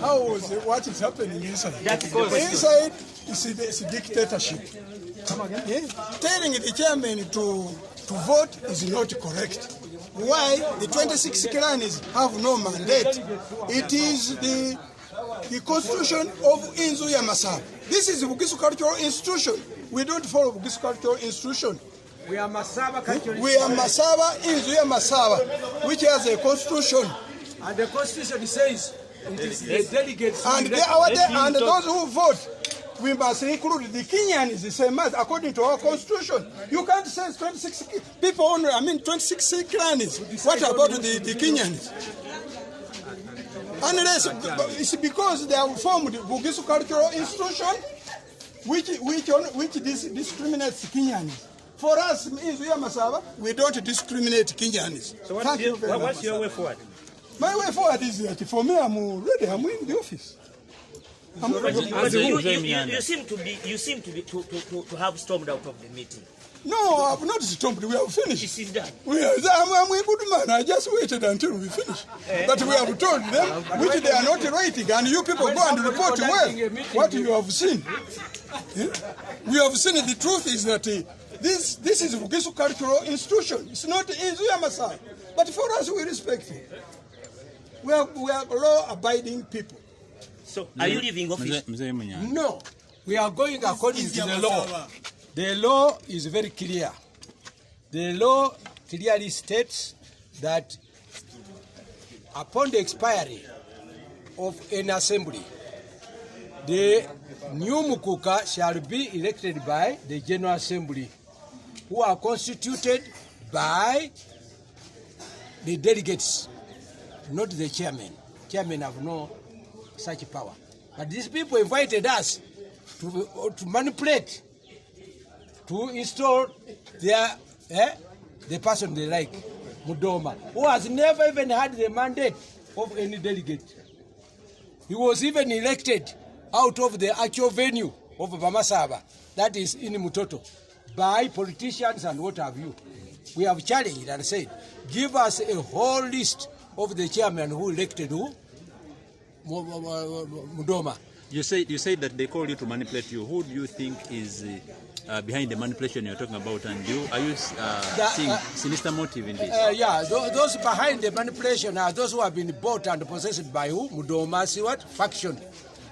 How was it? What is happening inside? Inside is a dictatorship. Yeah? Telling the chairman to vote is not correct. Why? The 26 clans have no mandate. It is the constitution of Inzu Masaba. This is the Bugisu cultural institution. We don't follow Bugisu cultural institution. We are Masaba cultural. We are Masaba, Inzu Masaba, which has a constitution. And the constitution says it is the delegates. And those who vote, we must include the Kenyans the same as according to our constitution. You can't say 26 people only, 26 clans. What about the Kenyans? Unless it's because they have formed the Bugisu cultural institution, which discriminates Kenyans. For us, in Masaba, we don't discriminate Kenyans. So what's your way forward? My way forward is that for me, I'm ready. I'm in the office. You seem to have stormed out of the meeting. No, I've not stormed. We have finished. It is done. I'm a good man. I just waited until we finish. But we have told them which they are not writing, and you people go and report what you have seen. We have seen the truth is that this is Bugisu cultural institution. It's not Inzu Masaba. But for us, we respect it. We are law-abiding people. So, are you leaving office? No, we are going according to the law. The law is very clear. The law clearly states that upon the expiry of an assembly, the new Umukhukha shall be elected by the General Assembly, who are constituted by the delegates, not the chairman. Chairman have no such power. But these people invited us to manipulate, to install the person they like, Mudoma, who has never even had the mandate of any delegate. He was even elected out of the actual venue of Masaba, that is in Mutoto, by politicians and what have you. We have challenged and said, give us a whole list of the chairman who elected who? Mudoma. You say that they called you to manipulate you. Who do you think is behind the manipulation you're talking about? And are you seeing sinister motive in this? Those behind the manipulation are those who have been bought and possessed by who? Mudoma's faction.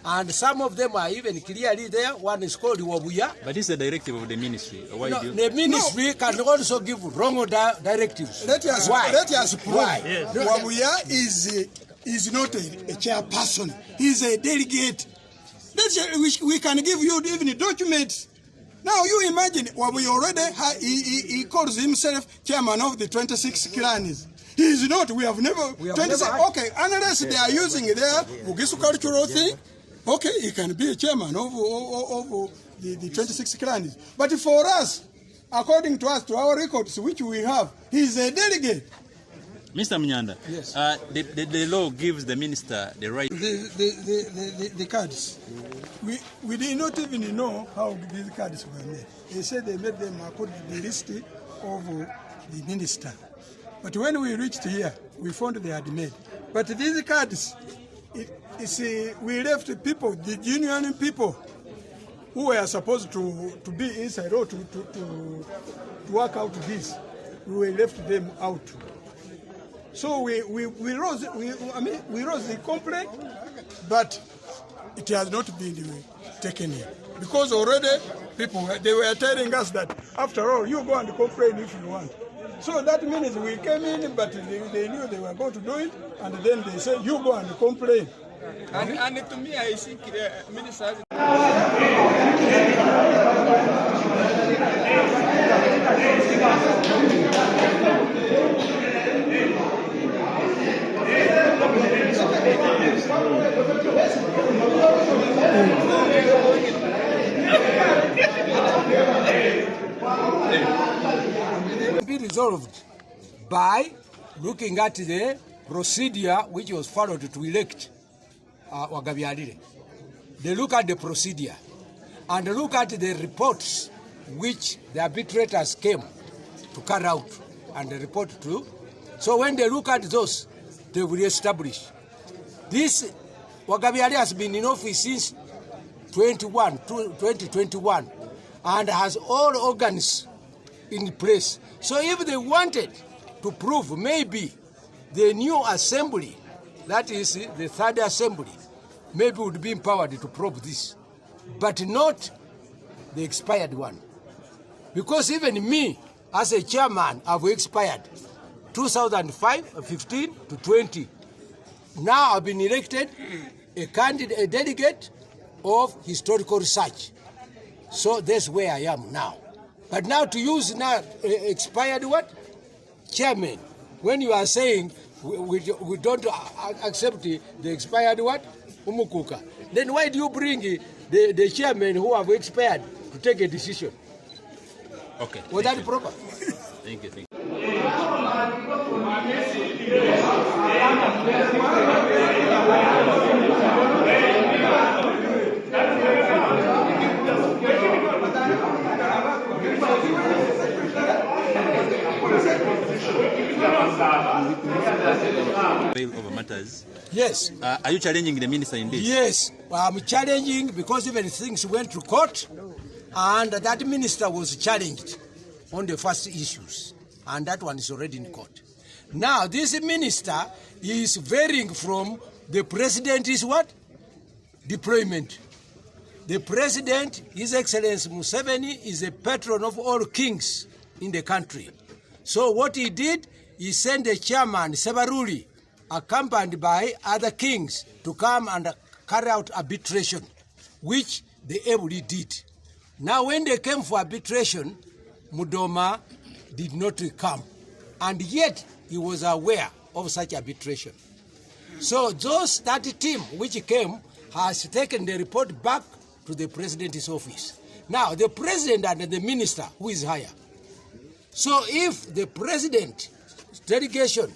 And some of them are even clearly there. One is called Wabuya. But this is a directive of the ministry. Why the ministry can also give wrong directives. Let us prove. Yes. Wabuya is not a chairperson. He's a delegate. We can give you even documents. Now you imagine Wabuya already he calls himself chairman of the 26 clans. He is not. We have never. Okay, unless they are using their Bugisu cultural thing. Okay, he can be a chairman of the 26 clans. But for us, according to us, to our records, which we have, he is a delegate. Mr. Munyanda, yes. The law gives the minister the right. The cards. We did not even know how these cards were made. They said they made them according to the list of the minister. But when we reached here, we found they had made. But these cards, we left people, the genuine people, who were supposed to be inside or to work out this. We left them out. So we rose the complaint, but it has not been taken in. Because already they were telling us that after all, you go and complain if you want. So that means we came in, but they knew they were going to do it, and then they said, you go and complain. And to me, I think the minister be resolved by looking at the procedure which was followed to elect Wagabyalire. They look at the procedure and look at the reports which the arbitrators came to carry out and report to. So when they look at those, they will establish. This Wagabiali has been in office since 2021 and has all organs in place. So if they wanted to prove maybe the new assembly, that is the third assembly, maybe would be empowered to probe this, but not the expired one. Because even me, as a chairman, I've expired 2005, 15 to 20. Now I've been elected a delegate of historical research. So that's where I am now. But now to use now expired what? Chairman. When you are saying we don't accept the expired what? Umukhukha. Then why do you bring the chairman who have expired to take a decision? Okay. Was that proper? Thank you. Thank you. Over matters. Yes. Are you challenging the minister in this? Yes, I'm challenging because even things went to court and that minister was challenged on the first issues and that one is already in court. Now this minister is varying from the president's what? Deployment. The president, His Excellency Museveni, is a patron of all kings in the country. So what he did, he sent the chairman, Sebaruli, accompanied by other kings to come and carry out arbitration, which they ably did. Now when they came for arbitration, Mudoma did not come, and yet he was aware of such arbitration. So that team which came has taken the report back to the president's office. Now the president and the minister, who is higher? So if the president delegation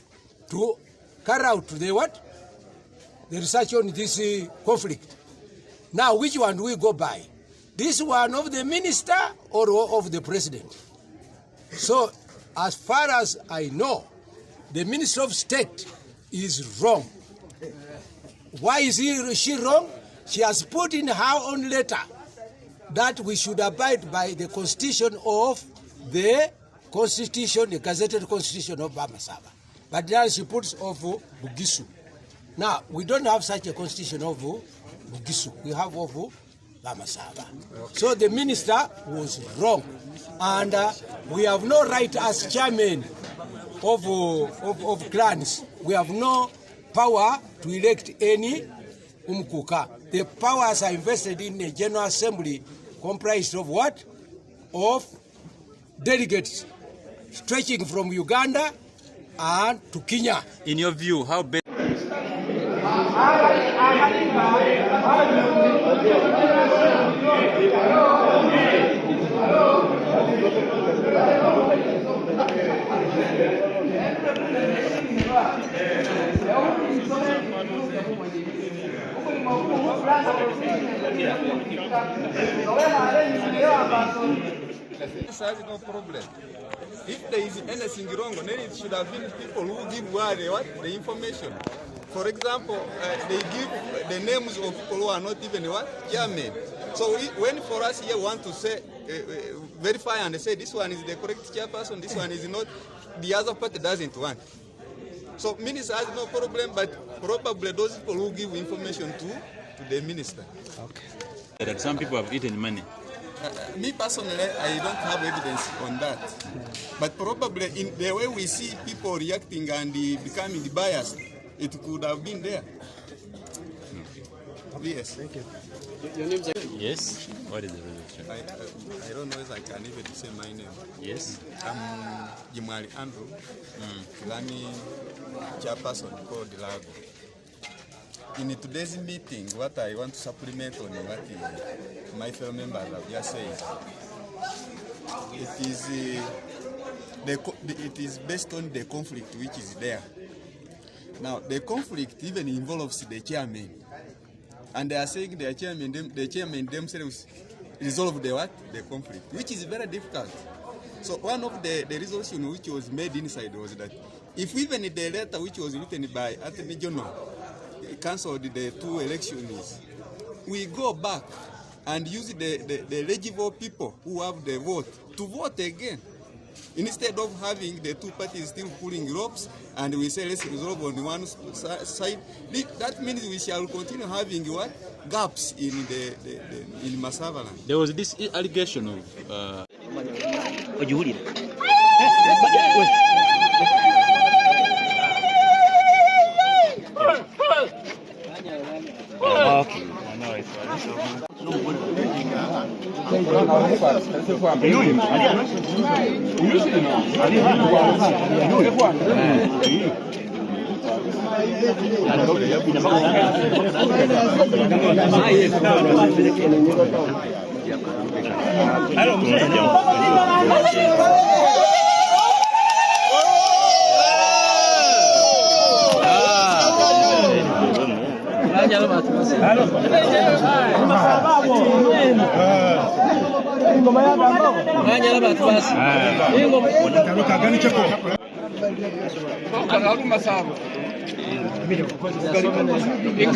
to carry out the what? The research on this conflict. Now which one do we go by? This one of the minister or of the president? So as far as I know, the Minister of State is wrong. Why is she wrong? She has put in her own letter that we should abide by the constitution of the gazetted constitution of Masaba. But now she puts of Bugisu. Now, we don't have such a constitution of Bugisu. We have of Masaba. So the minister was wrong. And we have no right as chairman of clans. We have no power to elect any Umukhukha. The powers are invested in a General Assembly comprised of what? Of delegates stretching from Uganda and to Kenya. In your view, how best? This has no problem. If there is anything wrong, then it should have been people who give the information. For example, they give the names of people who are not even chairman. So when for us here want to say, verify and say this one is the correct chairperson, this one is not, the other party doesn't want. So minister has no problem, but probably those people who give information to the minister. Okay. That some people have eaten money. Me personally, I don't have evidence on that. But probably in the way we see people reacting and becoming biased, it could have been there. Yes. Thank you. Your name's Yes. What is the resolution? I don't know if I can even say my name. Yes. I'm Jimwali Andrew, Kilani chairperson called Lago. In today's meeting, what I want to supplement on what my fellow members have just said, it is based on the conflict which is there. Now, the conflict even involves the chairman, and they are saying the chairman themselves resolve the conflict, which is very difficult. So one of the resolution which was made inside was that If even the letter which was written by Attorney General cancelled the 2 elections, we go back and use the eligible people who have the vote to vote again. Instead of having the 2 parties still pulling ropes and we say let's resolve on one side, that means we shall continue having what? Gaps in in Masaba land. There was this allegation of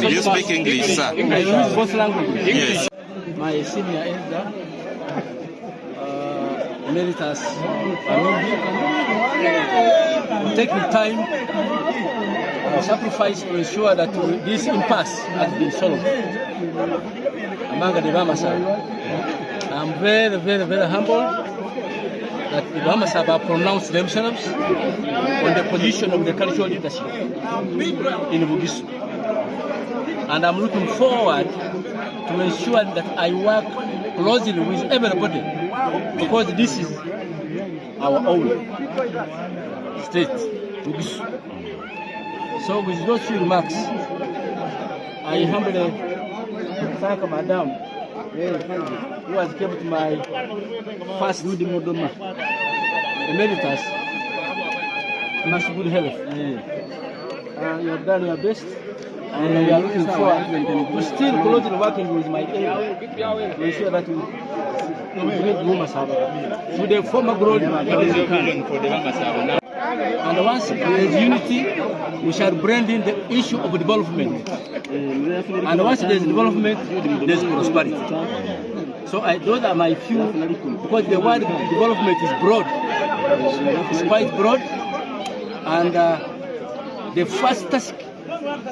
You speak English, sir? I use both languages. Yes. My senior elder, emeritus, take the time and sacrifice to ensure that this impasse has been solved among the Masaba. I'm very, very, very humbled that the Masaba pronounced themselves on the position of the cultural leadership in Bugisu. And I'm looking forward to ensure that I work closely with everybody, because this is our own state, Bugisu. So with those few remarks, I humbly thank Madam who has kept my first Mudoma emeritus much good health. You have done your best, and we are looking forward to still closely working with my area to ensure that we bring Masaba to the former glory of the country. And once there is unity, we shall bring in the issue of development. And once there is development, there is prosperity. So those are my few, because the word development is broad. It's quite broad. And the first task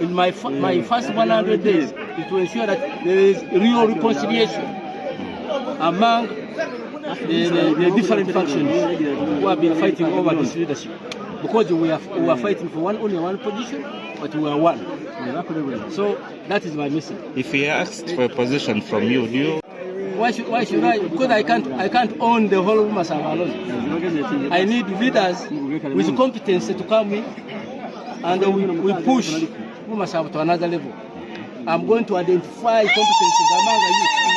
in my first 100 days is to ensure that there is real reconciliation among the different factions who have been fighting over this leadership. Because we are fighting for only one position, but we are one. So that is my message. If he asked for a position from you, do you? Why should I? Because I can't own the whole Masaba alone. I need leaders with competence to come in, and we push Masaba to another level. I'm going to identify competences among the youth.